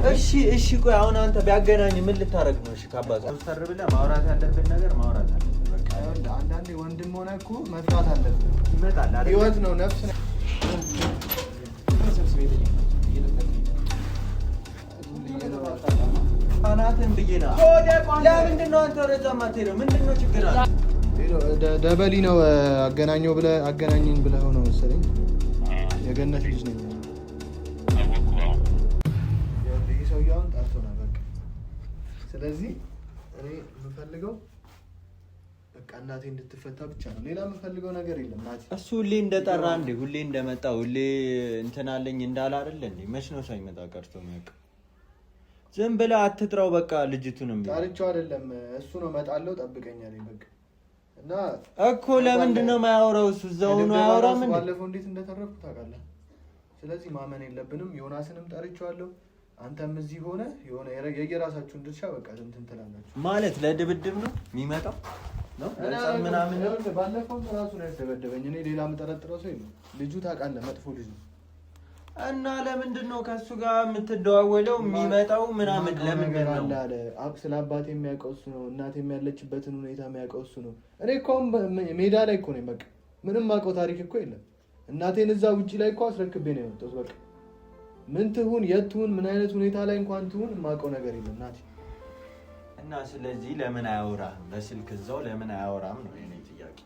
እሺ ቆይ አሁን አንተ ቢያገናኝ ምን ልታረግ ነው? እሺ ካባዛ ተሰር ብለህ ማውራት ያለብን ነገር ማውራት አለብን። በቃ አንዳንዴ ወንድም ሆነ እኮ መፍራት አለብን። ይመጣል አይደል? ህይወት ነው ነፍስ ነው። አናትን ብዬና ለምንድን ነው አንተ ወደዛ የማትሄደው? ምንድን ነው ችግር አለ? ደበሊ ነው አገናኘው ብለህ አገናኘኝ ብለህ ነው መሰለኝ። የገነት ልጅ ነኝ። ይህ ሰውዬውን ጠርቶናል። በቃ ስለዚህ እኔ የምፈልገው በቃ እናቴ እንድትፈታ ብቻ ነው። ሌላ የምፈልገው ነገር የለም። እናቴ እሱ ሁሌ እንደጠራ እንዴ ሁሌ እንደመጣ ሁሌ እንትን አለኝ እንዳለ አይደል እንዴ? መች ነው ሳይመጣ ቀርቶ የሚያውቅ? ዝም ብለህ አትጥራው። በቃ ልጅቱንም ጠርቼው አይደለም እሱ ነው እመጣለሁ ጠብቀኝ አለኝ። በቃ እና እኮ ለምንድን ነው የማያወራው? እሱ እዛው ነው አያወራም እንዴ? ባለፈው እንዴት እንደተረፍኩ ታውቃለህ። ስለዚህ ማመን የለብንም። ዮናስንም ጠርቼዋለሁ። አንተም እዚህ ሆነ የሆነ የየራሳችሁን ድርሻ በቃ እንትን ትላላችሁ ማለት ለድብድብ ነው የሚመጣው ነው ምናምን። ባለፈው ራሱ ነው ያስደበደበኝ። እኔ ሌላ የምጠረጥረው ሰው የለም። ልጁ ታውቃለህ መጥፎ ልጅ ነው። እና ለምንድን ነው ከሱ ጋር የምትደዋወለው የሚመጣው ምናምን? ለምንድን ነው አለ ስለ አባቴ የሚያውቀው እሱ ነው። እናቴም ያለችበትን ሁኔታ የሚያውቀው እሱ ነው። እኔ እኮ ሜዳ ላይ እኮ ነኝ። በቃ ምንም የማውቀው ታሪክ እኮ የለም። እናቴን እዛ ውጪ ላይ እኮ አስረክቤ ነው የመጣሁት። በቃ ምን ትሁን የት ትሁን ምን አይነት ሁኔታ ላይ እንኳን ትሁን የማውቀው ነገር የለም እናቴ። እና ስለዚህ ለምን አያወራህም? በስልክ እዛው ለምን አያወራም ነው የኔ ጥያቄ።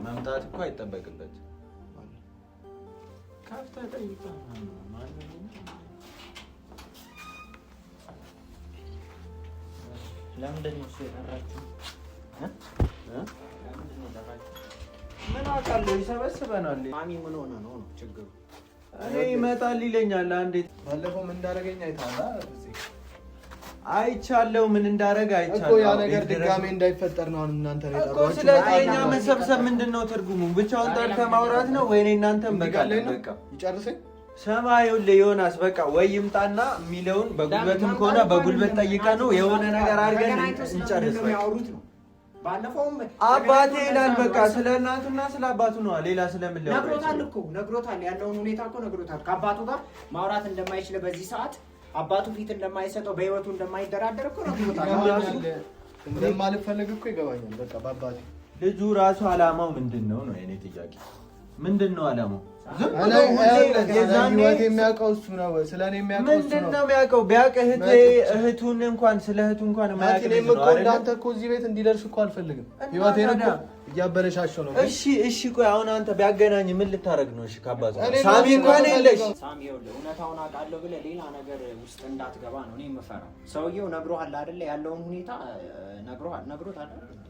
መምጣት እኮ አይጠበቅበትም። ካፍታ ጠይቃ ማለት ነው። ለምንድን ነው እሱ የጠራችሁ? ለምንድን ነው የጠራችሁ? ምን አውቃለሁ። ይሰበስበናል። ማሚ ምን ሆነ ነው ችግሩ? እኔ ይመጣል ይለኛል። አንዴ ባለፈው ምን እንዳደረገኝ አይተሃል? አይቻለሁ። ምን እንዳደረገ አይቻለሁ እኮ ያ ነገር ድጋሜ እንዳይፈጠር ነው እናንተ ነው የጠራችሁ እኮ። ስለዚህ እኛ መሰብሰብ ምንድነው ትርጉሙ? ብቻውን ጠርተህ ማውራት ነው ወይ? እናንተም በቃ ይጨርሰኝ ሰማዩን ለዮናስ በቃ ወይ ይምጣና የሚለውን በጉልበትም ከሆነ በጉልበት ጠይቀህ ነው የሆነ ነገር አድርገን እንጨርስ። ባለፈውም አባቴ ይላል በቃ ስለ እናቱና ስለ አባቱ ነው። ሌላ ስለምን ሊያወራ ነግሮታል እኮ ነግሮታል። ያለውን ሁኔታ እኮ ነግሮታል። ከአባቱ ጋር ማውራት እንደማይችል በዚህ ሰዓት አባቱ ፊት እንደማይሰጠው በህይወቱ እንደማይደራደር እኮ ነግሮታል። እንደማልፈልግ እኮ ይገባኛል። በቃ በአባቴ ልጁ ራሱ አላማው ምንድነው ነው የኔ ጥያቄ። ምንድነው አላማው? ህይወት የሚያውቀው እሱ ነው። ስለኔ የሚያውቀው እሱ ነው። ምንድነው የሚያውቀው? ቢያውቅ እህቱን እንኳን ስለ እህቱ እንኳን ማያውቅ ነው አይደል? እንዳንተ እኮ እዚህ ቤት እንዲደርስ እኮ አልፈልግም። ህይወቴን እኮ እያበለሻሸው ነው። እሺ ቆይ አሁን አንተ ቢያገናኝ ምን ልታረግ ነው? እሺ ካባቱ ሳሚ እንኳን የለሽ። ሳሚ ይኸውልህ እውነታውን አውቃለሁ ብለህ ሌላ ነገር ውስጥ እንዳትገባ ነው እኔ የምፈራው። ሰውየው ነግሮሃል አይደለ? ያለውን ሁኔታ ነግሮታል አይደል?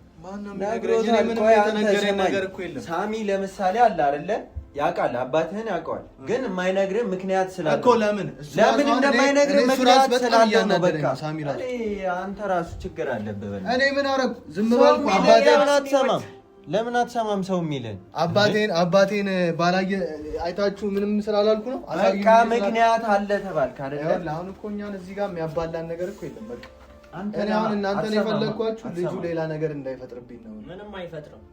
ሳሚ ለምሳሌ አለ አይደለ? ያውቃል፣ አባትህን ያውቀዋል። ግን የማይነግርህ ምክንያት ስላለ እኮ ለምን እንደማይነግርህ ምክንያት ስላለ ነው። በቃ አንተ ራሱ ችግር አለብህ። እኔ ምን አደረኩ? ዝም ባልኩ ለምን አትሰማም? ሰው የሚልህን አባቴን ባላየ አይታችሁ ምንም ስላላልኩ ነው። በቃ ምክንያት አለ ተባልክ አይደል? አሁን እኮ እኛን እዚህ ጋር የሚያባላን ነገር እኮ የለም። በቃ እኔ አሁን እናንተን የፈለግኳችሁ ልጁ ሌላ ነገር እንዳይፈጥርብኝ ነው። ምንም አይፈጥርም።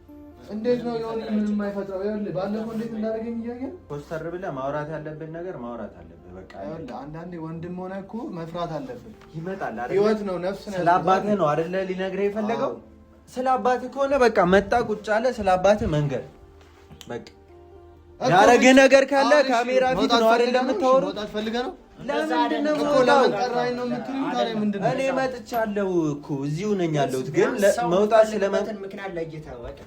እንዴት ነው የሆነ ምንም አይፈጥረው? ይኸውልህ ባለፈው እንዴት እንዳደረገኝ እያየህ ኮስተር ብለህ ማውራት ያለብን ነገር ማውራት አለብህ። በቃ ይኸውልህ አንዳንዴ ወንድም ሆነ እኮ መፍራት አለብን። ይመጣል አይደል? ህይወት ነው ነፍስ ነው። ስለ አባትህ ነው አይደለ ሊነግርህ የፈለገው? ስለ አባትህ ከሆነ በቃ መጣ ቁጭ አለ። ስለ አባትህ መንገድ በቃ ያረገ ነገር ካለ ካሜራ ፊት ነው አይደል የምታወሩት? መውጣት ፈልገህ ነው? ለምንድን ነው እኔ መጥቻለሁ እኮ እዚሁ ነኝ ያለሁት፣ ግን መውጣት ስለመጣን ምክንያት ለይተህ ወጣ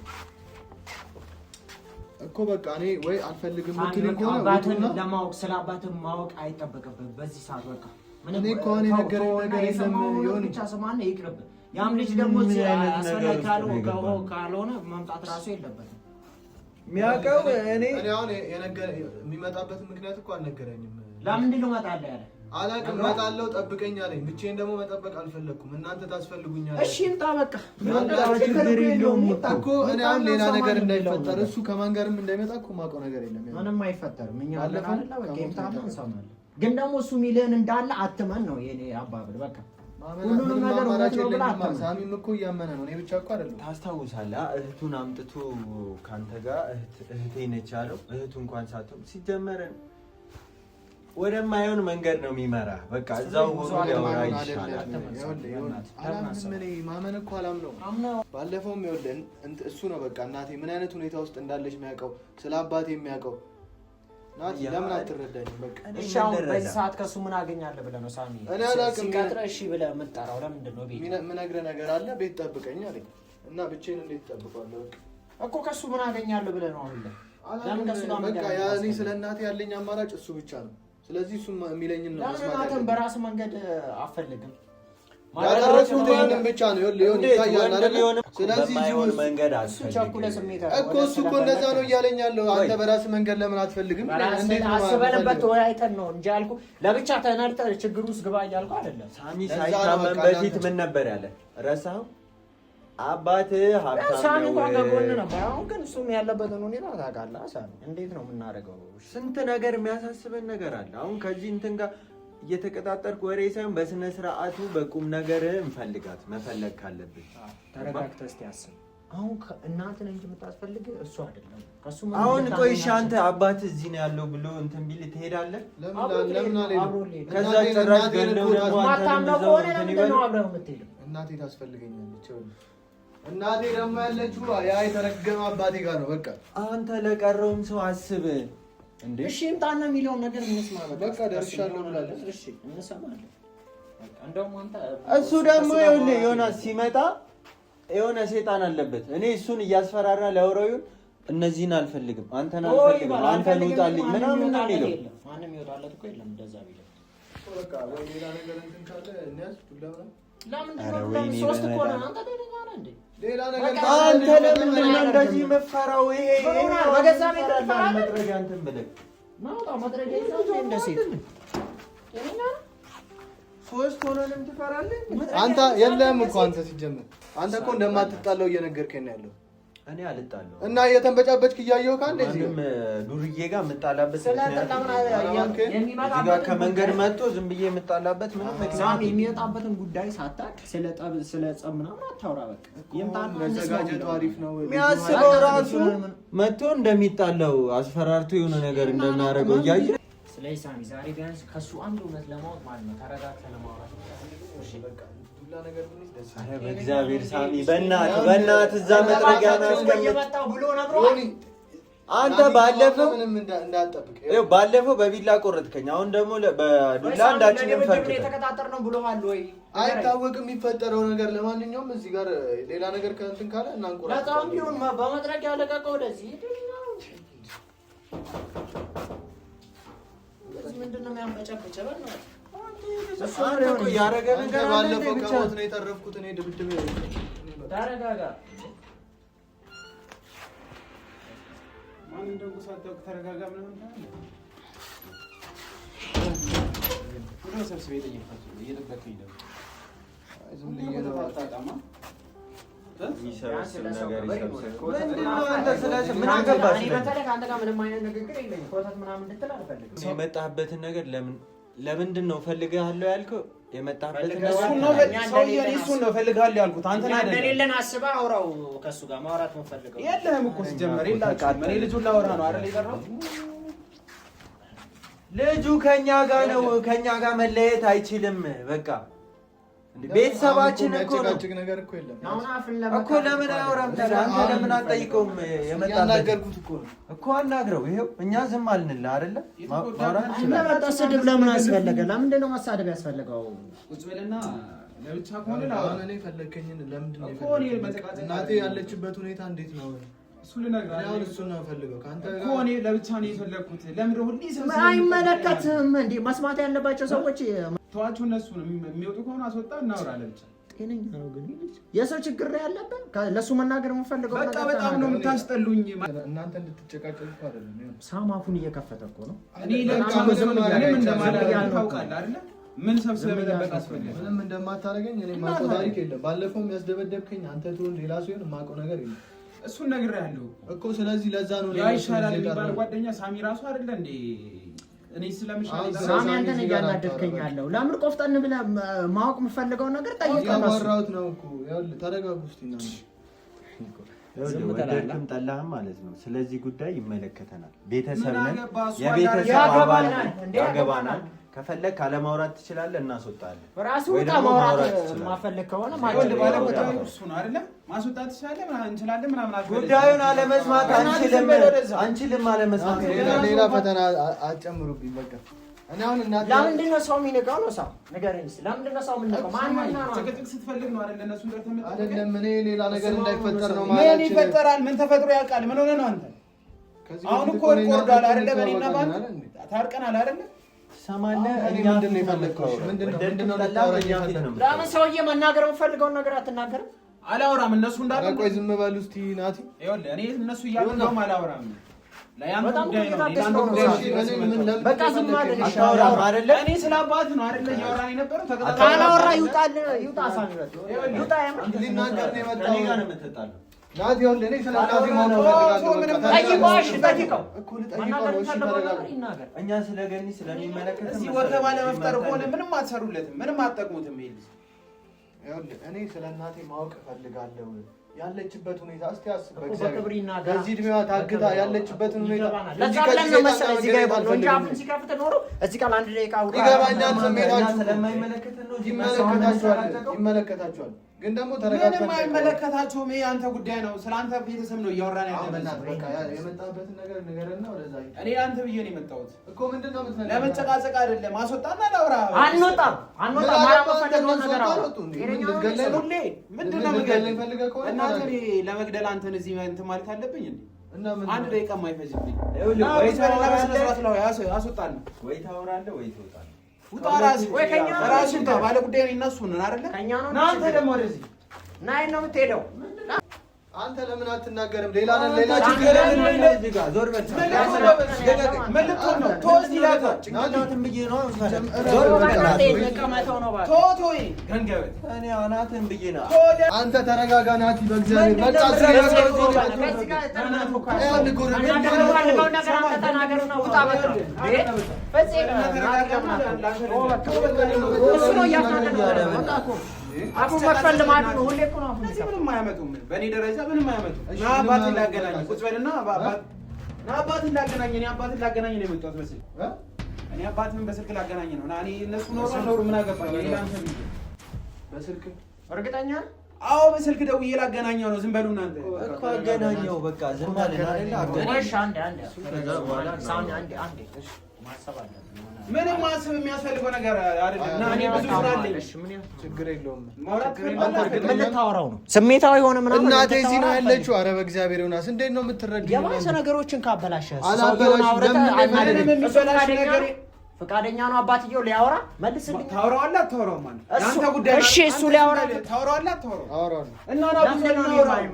እኮ በቃ እኔ ወይ አልፈልግም ምትልኝ ከሆነ አባትን ለማወቅ ስለ አባትን ማወቅ አይጠበቅብህም በዚህ ሰዓት። በቃ እኔ እኮ እኔ ነገረኝ ነገር የለም ይሁን ብቻ ሰማን ይቅርብ። ያም ልጅ ደግሞ አስፈላጊ ካልሆነ መምጣት ራሱ የለበትም። የሚያውቀው እኔ አሁን የሚመጣበት ምክንያት እኮ አልነገረኝም። ለምንድን ነው እመጣለሁ ያለ? አላውቅም። እመጣለሁ ጠብቀኝ አለኝ። ብቻዬን ደግሞ መጠበቅ አልፈለኩም። እናንተ ታስፈልጉኛላችሁ። እሺ እንጣ በቃ ችግር የለውም እኮ እኔ አሁን ሌላ ነገር እንዳይፈጠር እሱ ከማን ጋርም እንዳይመጣ እኮ የማውቀው ነገር የለም። ምንም አይፈጠርም። እኛ አለፈ በቃ ይምጣና እንሰማለን። ግን ደግሞ እሱ ሚሊዮን እንዳለ አትመን ነው የኔ አባብል። በቃ ሁሉንም ነገር ማለት ነው ብላ አትመን። ሳሚም እኮ እያመነ ነው። እኔ ብቻ እኮ አይደለም። ታስታውሳለህ? እህቱን አምጥቶ ካንተ ጋር እህቴ ነች ያለው። እህቱ እንኳን ሳትሆን ሲጀመር ወደማይሆን መንገድ ነው የሚመራ። በቃ እዛው ሆኖ ያወራ ይሻላል። ማመን እኮ አላምነው። ባለፈውም ይኸውልህ እሱ ነው በቃ እናቴ ምን አይነት ሁኔታ ውስጥ እንዳለች የሚያውቀው ስለ አባቴ የሚያውቀው ናቲ። ለምን አትረዳኝም? በቃ እሺ አሁን በዚህ ሰዓት ከሱ ምን አገኛለህ ብለህ ነው ሳሚ? እኔ አላውቅም። ሲቀጥረህ እሺ ብለህ የምትጠራው ለምንድን ነው? ቤት የምነግርህ ነገር አለ። ቤት ጠብቀኝ አለኝ እና ብቻዬን እንዴት እጠብቀዋለሁ? በቃ እኮ ከሱ ምን አገኛለሁ ብለህ ነው አሁን? ለምን ከሱ ጋር በቃ እኔ ስለ እናቴ ያለኝ አማራጭ እሱ ብቻ ነው። ስለዚህ እሱ የሚለኝን ነው መስማት ያለብኝ። ለምን በራስ መንገድ አፈልግም? ያደረኩት ይሄንን ብቻ ነው። ይሁን ይታያል አይደል? ስለዚህ ይሁን መንገድ እሱ ቸኩለ ስሜት እኮ እሱ እኮ እንደዛ ነው እያለኝ ያለው። አንተ በራስ መንገድ ለምን አትፈልግም? እንዴት ነው አስበንበት ወያይተን ነው እንጂ አልኩ። ለብቻ ተነርተህ ችግር ውስጥ ግባ እያልኩ አይደለም። ሳሚ ሳይታመን በፊት ምን ነበር ያለ? ረሳኸው? አባትህ ሀብታም ነው። ሳሚ እንኳን ከጎን ነበር። አሁን ግን እሱም ያለበትን ሁኔታ ታውቃለህ። ሳሚ እንዴት ነው የምናደርገው? ስንት ነገር የሚያሳስበን ነገር አለ። አሁን ከዚህ እንትን ጋር እየተቀጣጠርክ ወሬ ሳይሆን በስነ ስርዓቱ በቁም ነገር እንፈልጋት መፈለግ ካለብን ተረጋግተህ እስኪ አስብ። አሁን እናትን እንጂ የምታስፈልግ እሱ አይደለም። ከሱ አሁን ቆይ እሺ፣ አንተ አባትህ እዚህ ነው ያለው ብሎ እንትን ቢል ትሄዳለህ? ለምን ከዛ ጭራሽ ገለው ደግሞ አንተ ነው አብረው የምትሄደው? እናቴ ታስፈልገኛለች። እናቴ ደግሞ ያለችው ያ የተረገመ አባቴ ጋር ነው። በቃ አንተ ለቀረውም ሰው አስብ እንዴ። እሺ እንጣና የሚለውን ነገር እንስማ። በቃ ደርሻለሁ ብላለች። እሺ እንሰማለን። በቃ እንደውም አንተ እሱ ደግሞ ይኸውልህ ዮናስ ሲመጣ የሆነ ሴጣን አለበት። እኔ እሱን እያስፈራራ ሊያወራው እነዚህን አልፈልግም፣ አንተን አልፈልግም፣ አንተን ውጣልኝ ምናምን ነው የሚለው። ማንም ይወጣለት እኮ የለም እንደዛ ቢለው። በቃ ወይ ሌላ ነገር እንትን ካለ እንያዝ ዱላ ነው። ለምን ሶስት እኮ ነው አንተ ደረጋ ነህ እንዴ? ሌላ ነገር አንተ ለምንድን ነው እንደዚህ መፈራው? ይሄ በገዛ ቤት ተፈራለ መጥረጃ እንትን ብለህ ማውጣ መጥረጃ ይዘህ እንደ ሴት ሶስት ሆነንም ትፈራለህ አንተ? የለም እኮ አንተ ሲጀምር አንተ እኮ እንደማትጣለው እየነገርከኝ ነው ያለው። እኔ አልጣለው እና እየተንበጫበጭክ እያየሁ ካለ እዚህ ዱርዬ ጋር የምጣላበት ምክንያት ከመንገድ መጥቶ ዝም ብዬ የምጣላበት ምንም ምክንያት የሚወጣበትን ጉዳይ ሳታውቅ ስለ ጸብ ምናምን አታውራ። በቃ ይምጣና መዘጋጀቱ አሪፍ ነው። የሚያስበው ራሱ መጥቶ እንደሚጣለው አስፈራርቶ የሆነ ነገር እንደሚያደርገው እያየ ስለዚህ ሳሚ ዛሬ ቢያንስ ከሱ አንድ እውነት ለማወቅ ማለት ነው ተረጋግተህ ለማውራት እሺ በቃ በእግዚአብሔር ሳሚ በእናትህ እዛ መጥረጊያ ነው ያስቀመጠው ብሎ ነግሮኝ። አንተ ባለፈው ምንም እንዳልጠብቅ ባለፈው በቢላ ቆረጥከኝ፣ አሁን ደግሞ በዱላ እንዳችንም ፈርክ የተከታተር ነው ብሎሃል ወይ? አይታወቅም የሚፈጠረው ነገር። ለማንኛውም እዚህ ጋር ሌላ ነገር ከእንትን ካለ እናንቆራ በጣም ቢሆን በመጥረጊያ ለቀቀው ወደዚህ ምንድን ነው የሚያመጨብጨው? ያረገ ነገር ባለፈው ከሞት ነው የተረፍኩት እኔ ድብድብ። ተረጋጋ። ማን እንደው ሳታውቅ ተረጋጋ። ምንም ሰብስቤ ጠየቅኳቸው እየጠበቅኩኝ ነው። ዝም ብዬ ነው አጣጣማ የሚሰበስብ ነገር ይሰብስብ። ምንድን ነው አንተ ስለዚህ ምን አገባሽ? በተለይ አንተ ጋር ምንም አይነት ንግግር የለኝም። ኮተት ምናምን እንድትል አልፈልግም። የመጣህበትን ነገር ለምንድን ነው ፈልግሃለሁ ያልከው? የመጣህበትን እሱን ነው ፈልግሃለሁ ያልኩት። አንተን አይደለም እንደሌለን አስበህ አውራው። ከእሱ ጋር ማውራት የምፈልገው የለህም እኮ ሲጀመር የላችሁም። እኔ ልጁን ላወራ ነው አይደል የጠራሁት። ልጁ ከኛ ጋር ነው። ከኛ ጋር መለየት አይችልም። በቃ ቤተሰባችን እኮ ነው ነገር እኮ የለም እኮ። ለምን አያወራም? አንተ ለምን አትጠይቀውም? ያናገርኩት እኮ አናግረው። ይሄው እኛ ዝም አልንልህ አይደለ? ማውራት እንደ ስድብ ለምን አስፈለገ? ለምንድን ነው ማሳደብ ያስፈልገው? ቁጭ በልና ለብቻ ከሆነ እኔ ፈለከኝን ለምንድን ነው እናቴ ያለችበት ሁኔታ እንዴት ነው? እሱን ልነግርህ አሁን እሱን ነው ፈልገው ካንተ ጋር እኮ እኔ ለብቻ ነው የፈለኩት። ለምን ሁሉ አይመለከትም እንዴ? መስማት ያለባቸው ሰዎች ተዋቸው። እነሱ ነው የሚወጡ ከሆነ አስወጣ፣ እናወራ ለብቻ። ጤነኛ ነው ግን የሰው ችግር ያለበት ለሱ መናገር የምፈልገው በቃ በጣም ነው የምታስጠሉኝ። እናንተ እንድትጨቃጨቁ አይደለም። ሳማፉን እየከፈተ እኮ ነው። እኔ ለብቻ ምንም እንደማላደርግ ታውቃለህ አይደል? ምን ሰብስበህ መጠበቅ አስፈልግ? ምንም እንደማታደርገኝ እኔ የማውቀው ታሪክ የለም። ባለፈውም ያስደበደብከኝ አንተ ትሆን ሌላ ሲሆን የማውቀው ነገር የለም። እሱን ነግሬሃለሁ እኮ። ስለዚህ ለዛ ነው ያ ይሻላል የሚባል ጓደኛ ሳሚ ራሱ አይደለ እንዴ? እኔ ስለምሻለኝ ሳሚ አንተን እያናደድከኝ ያለው ለምን ቆፍጠን ብለህ ማወቅ የምፈልገው ነገር ጠይቀህ ያወራሁት ነው እኮ። ያው ተረጋጉ እስቲ እና ወደድክም ጠላህም ማለት ነው። ስለዚህ ጉዳይ ይመለከተናል። ቤተሰብ ነን፣ የቤተሰብ አባል ያገባናል። ከፈለግ ካለማውራት ትችላለህ፣ እናስወጣለን። ራሱ ወጣ ማውራት ማፈልግ ከሆነ ማለት ነው ባለቦታው እሱ ነው አይደለ? ማስወጣት ትችላለህ፣ ምናምን እንችላለን፣ ምናምን ጉዳዩን አለመስማት አንችልም አለመስማት። ሌላ ፈተና አጨምሩብኝ በቃ። እኔ አሁን እናቴ ለምንድን ነው ሰው የሚነቃው? ነው ሰው ንገረኝ እስኪ። ለምንድን ነው ሰው የሚነቃው? ማን ነው ጭቅጭቅ ስትፈልግ ነው አይደል? እነሱ እንደተመጣ አይደለም። እኔ ሌላ ነገር እንዳይፈጠር ነው ማለት ምን ይፈጠራል? ምን ተፈጥሮ ያውቃል? ምን ሆነ ነው አንተ? አሁን እኮ ቆርዳል አይደለ? በእኔና ባንተ ታርቀናል አይደለ? ሰማለህ። እኛ ምንድን ነው የፈለግከው? ምንድን ነው ለምን ሰውዬ መናገር የምፈልገውን ነገር አትናገርም? አላወራም። እነሱ እንዳሉ ቆይ ዝም በሉ እስቲ ናቲ። ይኸውልህ እኔ እነሱ እያሉ ነው አላወራም። በጣም በቃ ዝም ማለት አታወራም አይደለ? እኔ ስለ አባት ነው አይደለ እያወራን የነበረው። ካላወራ ይውጣል፣ ይውጣ ሳንበት ይውጣ። ሊናገር ነው የመጣው። እኔ ጋር ነው የምትጣለው ናቲ። ይኸውልህ እኔ ስለ ናቲ ማውራት ፈልጋለሁ። ጠይቀዋሽ ጠይቀው እኮ ልጠይቀው። ይናገር። እኛ ስለ ገኒ ስለሚመለከት እዚህ ወከባ ለመፍጠር ከሆነ ምንም አትሰሩለትም፣ ምንም አትጠቅሙትም። ይኸውልህ እኔ ስለ እናቴ ማወቅ እፈልጋለሁ። ያለችበት ሁኔታ እስቲ አስብ። በክብር ይናገር። በዚህ እድሜዋ ታግታ ያለችበትን ሁኔታ ለዛ ብለን ነው መሰለኝ እዚህ ጋር ይባል እንጂ አሁን ሲከፍት ኖሮ እዚህ ጋር አንድ ደቂቃ አውራ ይገባኛል። ስሜታችሁ ስለማይመለከት ነው። ይመለከታችኋል፣ ግን ደግሞ ተረጋግተን ምንም አይመለከታችሁም። ይሄ አንተ ጉዳይ ነው። ስለ አንተ ቤተሰብ ነው እያወራን ያለነው። በቃ የመጣበትን ነገር ንገረና ወደዛ። እኔ አንተ ብዬ ነው የመጣሁት እኮ። ምንድነው የምትነግረኝ? ለመጨቃጨቅ አይደለም። አስወጣና ላውራ። አንወጣም ማራም ፈለገው ነገር አውራ። ምንድነው የምትገለኝ? ፈልገህ ከሆነ እናንተ ለመግደል አንተን እዚህ እንትን ማለት አለብኝ እንዴ? አንድ ደቂቃ የማይፈጅብኝ ወይ አስወጣና ወይ ታወራለህ ወይ ትወጣለህ። ውጣ ራስህ ወይ ከኛ ራስህ ጋር ባለ ጉዳይ ነው። እነሱ ነን አይደለ? ከኛ ነው። አንተ ደግሞ ወደዚህ ናይ ነው የምትሄደው። አንተ ለምን አትናገርም? ሌላ ችግር እዚህ ጋር ዞር በል። መልእክቱን ነው ቶስ ይላታ ጭንቅላትን ብዬ ነው ዞር በል። ተቀመጠው ነው ባክ ቶቶይ ገንገበት እኔ አናትን ብዬ ነው። አንተ ተረጋጋ ናቲ፣ በእግዚአብሔር በቃ አፉን መክፈል ልማዱ ነው። ሁሌ እኮ ነው። ምንም አያመጡም። በእኔ ደረጃ ምንም አያመጡም። ና አባትን ላገናኝ ቁጭ በልና ና አባትን ላገናኝ። እኔ አባትን ላገናኝ ነው የመጣሁት በስልክ እኔ አባትን በስልክ ላገናኝ ነው። ና እኔ እነሱ ኖሩ ምን አገባኝ? ሌላ አንተ በስልክ እርግጠኛ? አዎ በስልክ ደውዬ ላገናኘው ነው። ዝም በሉ እናንተ እኮ አገናኘው። በቃ ዝም ማለት አይደለ? አገናኘሽ። አንዴ ከዛ በኋላ ሳውንድ አንዴ እሺ ማሰብ አለ። ምንም ማሰብ የሚያስፈልገው ነገር አይደለም። እና እኔ ብዙ ስራ አለኝ። ችግር የለውም። ምን ልታወራው ነው? ስሜታዊ ሆነ ምናምን እናቴ እዚህ ነው ያለችው። ኧረ በእግዚአብሔር ዮናስ እንዴት ነው የምትረዳው? የባሰ ነገሮችን ካበላሸህ ፈቃደኛ ነው አባትየው ሊያወራ። መልስልኝ። ታወራዋለህ አታወራውም? ማለት ያንተ ጉዳይ ነው። እሺ እሱ ሊያወራ ታወራዋለህ አታወራውም? አወራዋለሁ እና ነው ብዙ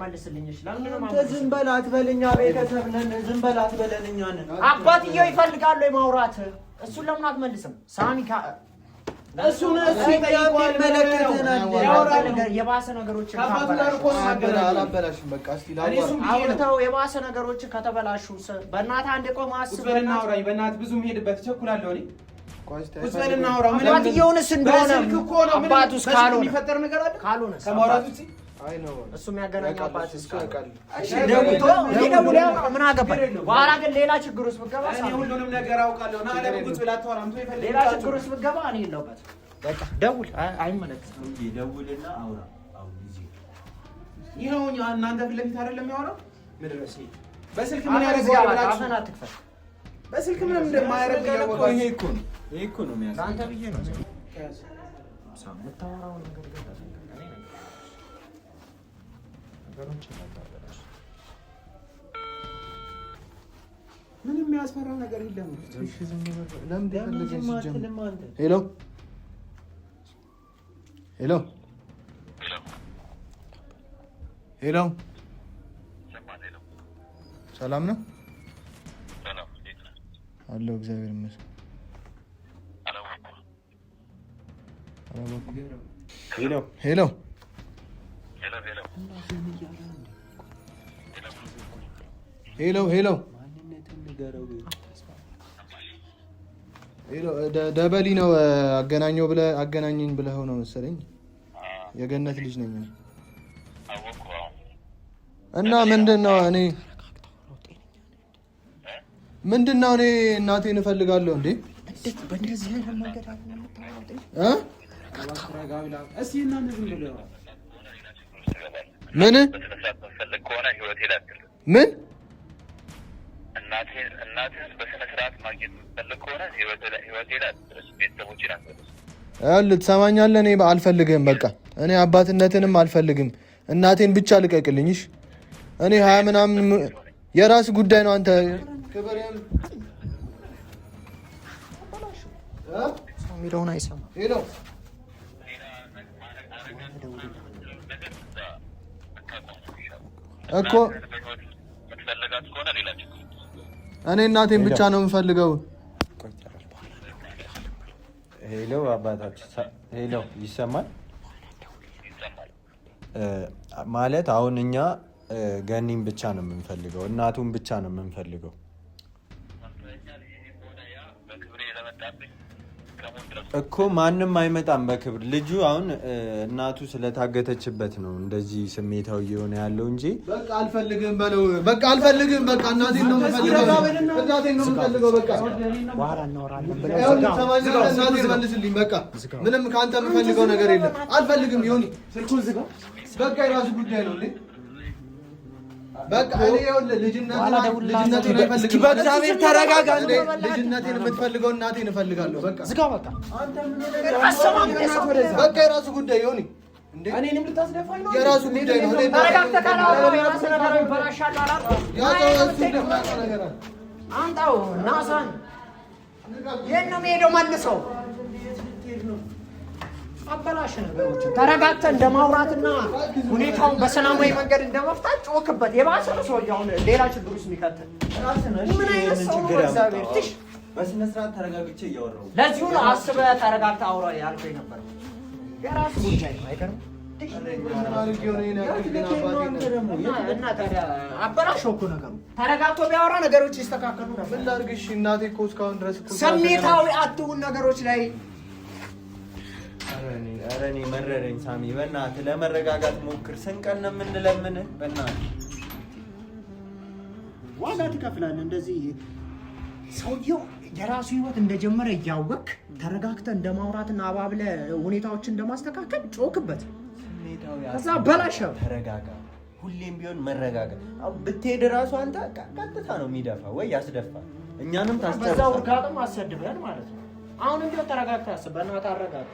መልስልኝ። እሺ ለምን ነው ዝም በል አትበልኛ። ቤተሰብ ነን። ዝም በል አትበለን። እኛ ነን። አባትየው ይፈልጋሉ የማውራት። እሱን ለምን አትመልስም? ሳሚ እሱን ይጠይቀዋል። ያወራል ነገር የባሰ ነገሮችን አላበላሽም። በቃ እስቲ አውርተው የባሰ ነገሮችን ከተበላሹ በእናትህ አንድ ቆም አስብ። በእናትህ አውራኝ። በእናትህ ብዙ የምሄድበት ቸኩላለሁ እኔ። ቁጭ በልና አውራ። አባትየውንስ እንደሆነ አባቱስ ካልሆነ የሚፈጠር ነገር አለ ካልሆነ ከማውራት ውጪ አይ ነው እሱ የሚያገናኝ አባት እስካለ እሺ ደውሎ ምን አገባኝ። በኋላ ግን ሌላ ችግር ውስጥ ብትገባ እኔ ሁሉንም ነገር አውቃለሁ። ና አለ ቁጭ ብላ አታወራም። ሌላ ችግር ውስጥ ብትገባ እኔ የለሁበትም። በቃ ደውል። አይመለከትም እንጂ ደውልና አውራ። አሁን እዚህ ይሄው እናንተ ፊት ለፊት አይደለም የሚያወራው። ምድረስ በስልክ ምን ያደርጋል ብላችሁ አፈና አትክፈት። በስልክ ምንም እንደማያደርግ ያወቀው ይሄ እኮ ነው የሚያስፈልግ። አንተ ብዬ ነው የምታወራው ነገር ግን ምንም የሚያስፈራ ነገር የለም። ሄሎ ሄሎ ሄሎ፣ ሰላም ነው አለው። እግዚአብሔር ይመስገን። ሄሎ ሄሎ ሄሎ ሄሎ ሄሎ፣ ደበሊ ነው አገናኘኝ ብለህ ነው መሰለኝ። የገነት ልጅ ነኝ እኔ። እና ምንድነው እኔ እናቴን እፈልጋለሁ እንዴ? በእንደዚህ አይነት መንገድ አይደለም የምታወራው። ምን ምን እናትህን በስነ ስርዓት ማግኘት የምትፈልግ ከሆነ ህይወቴ ላይ ቤተሰቦቼን አትበልስ። ትሰማኛለህ? እኔ አልፈልግም። በቃ እኔ አባትነትንም አልፈልግም። እናቴን ብቻ ልቀቅልኝ። እኔ 20 ምናምን የራስ ጉዳይ ነው። አንተ ክብርህን የሚለውን አይሰማም እኮ እኔ እናቴን ብቻ ነው የምፈልገው። ሄሎ አባታችን፣ ሄሎ ይሰማል? ማለት አሁን እኛ ገኒን ብቻ ነው የምንፈልገው፣ እናቱን ብቻ ነው የምንፈልገው እኮ። ማንም አይመጣም በክብር። ልጁ አሁን እናቱ ስለታገተችበት ነው እንደዚህ ስሜታዊ እየሆነ ያለው እንጂ በቃ አልፈልግም በለው። በቃ አልፈልግም። በቃ እናቴን ነው የምፈልገው። በቃ በኋላ እናወራለን ብለው እናቴን መልስልኝ። በቃ ምንም ከአንተ የምፈልገው ነገር የለም። አልፈልግም። ዮኒ ስልኩን ዝጋ። በቃ የራሱ ጉዳይ ነው እንዴ። በቃ እኔ ይኸውልህ ልጅነቴን አይፈልግም። በእግዚአብሔር ተረጋጋ። ልጅነቴን የምትፈልገው እናቴን እፈልጋለሁ። በቃ ዝጋ። በቃ በቃ የራሱ ጉዳይ ዮኒ። እኔንም ልታስደፋኝ ነው? የራሱ ጉዳይ ነው። አንጣው ናሳን የት ነው የምሄደው? መልሰው አበላሽ ነገሮችን ተረጋግተህ እንደማውራትና ሁኔታውን በሰላማዊ መንገድ እንደመፍታት ጮክበት። የባሰ ሰው አሁን ሌላ ችግር ውስጥ የሚከተል ምን አይነት ሰው ነው? እግዚአብሔር ትሽ በስነ ስርዓት ተረጋግቼ እያወራሁ ለዚሁ ነው አስበህ ተረጋግተህ አውራ ያልኩህ ነበር። የራሱ ጉዳይ ነው። አይገርም? እና ታዲያ አበላሸው እኮ ነገሩ። ተረጋግቶ ቢያወራ ነገሮች ይስተካከሉ ነበር። ምን ላድርግሽ? እናቴ እኮ እስካሁን ድረስ እኮ ስሜታዊ አትሁን ነገሮች ላይ። ኧረ እኔ መረረኝ ሳሚ፣ በእናትህ ለመረጋጋት ሞክር። ስንቀን ነው የምንለምንህ። በእናትህ ዋጋ ትከፍላለህ። እንደዚህ ሰውየው የራሱ ህይወት እንደጀመረ እያወቅህ ተረጋግተህ እንደማውራትና አባብለህ ሁኔታዎችን እንደማስተካከል ጮክበት። ከዛ በላሸው። ተረጋጋ። ሁሌም ቢሆን መረጋጋት። አሁን ብትሄድ እራሱ አንተ ቀጥታ ነው የሚደፋ ወይ ያስደፋል። እኛንም ታስጨርሳለህ። በዛው እርጋጥም አሰድበን ማለት ነው። አሁንም ቢሆን ተረጋግተህ አስብ። በእናትህ አረጋጋ።